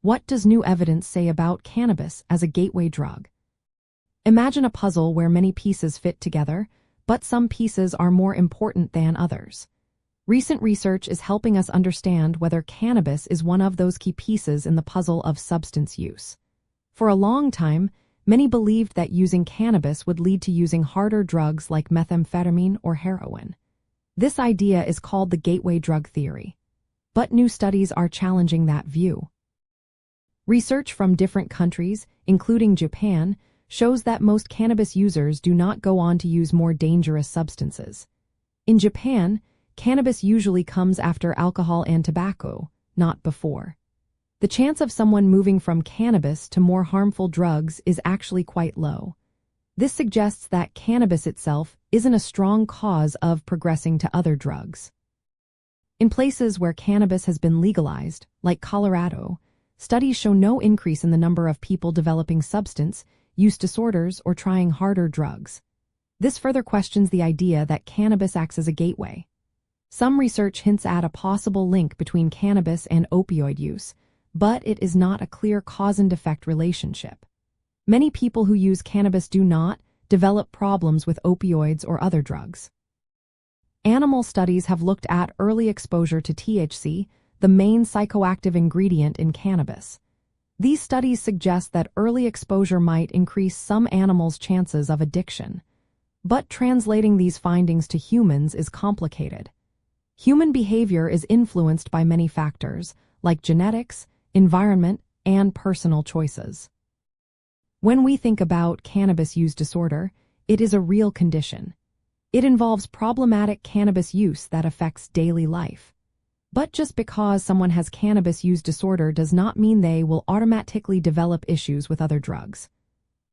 What does new evidence say about cannabis as a gateway drug? Imagine a puzzle where many pieces fit together, but some pieces are more important than others. Recent research is helping us understand whether cannabis is one of those key pieces in the puzzle of substance use. For a long time, many believed that using cannabis would lead to using harder drugs like methamphetamine or heroin. This idea is called the gateway drug theory. But new studies are challenging that view. Research from different countries, including Japan, shows that most cannabis users do not go on to use more dangerous substances. In Japan, cannabis usually comes after alcohol and tobacco, not before. The chance of someone moving from cannabis to more harmful drugs is actually quite low. This suggests that cannabis itself isn't a strong cause of progressing to other drugs. In places where cannabis has been legalized, like Colorado, studies show no increase in the number of people developing substance use disorders or trying harder drugs. This further questions the idea that cannabis acts as a gateway. Some research hints at a possible link between cannabis and opioid use, but it is not a clear cause and effect relationship. Many people who use cannabis do not develop problems with opioids or other drugs. Animal studies have looked at early exposure to THC, the main psychoactive ingredient in cannabis. These studies suggest that early exposure might increase some animals' chances of addiction. But translating these findings to humans is complicated. Human behavior is influenced by many factors, like genetics, environment, and personal choices. When we think about cannabis use disorder, it is a real condition. It involves problematic cannabis use that affects daily life. But just because someone has cannabis use disorder does not mean they will automatically develop issues with other drugs.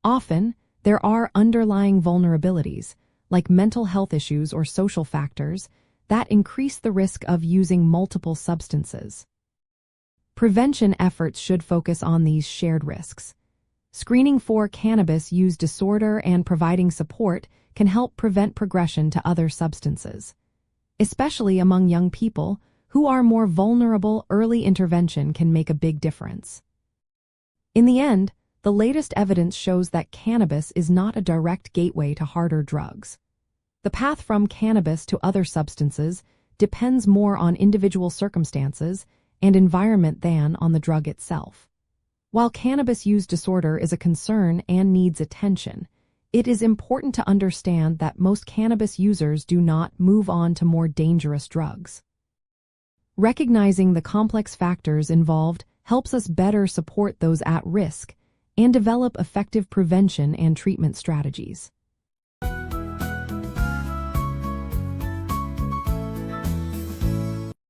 Often, there are underlying vulnerabilities, like mental health issues or social factors, that increase the risk of using multiple substances. Prevention efforts should focus on these shared risks. Screening for cannabis use disorder and providing support can help prevent progression to other substances. Especially among young people who are more vulnerable, early intervention can make a big difference. In the end, the latest evidence shows that cannabis is not a direct gateway to harder drugs. The path from cannabis to other substances depends more on individual circumstances and environment than on the drug itself. While cannabis use disorder is a concern and needs attention, it is important to understand that most cannabis users do not move on to more dangerous drugs. Recognizing the complex factors involved helps us better support those at risk and develop effective prevention and treatment strategies.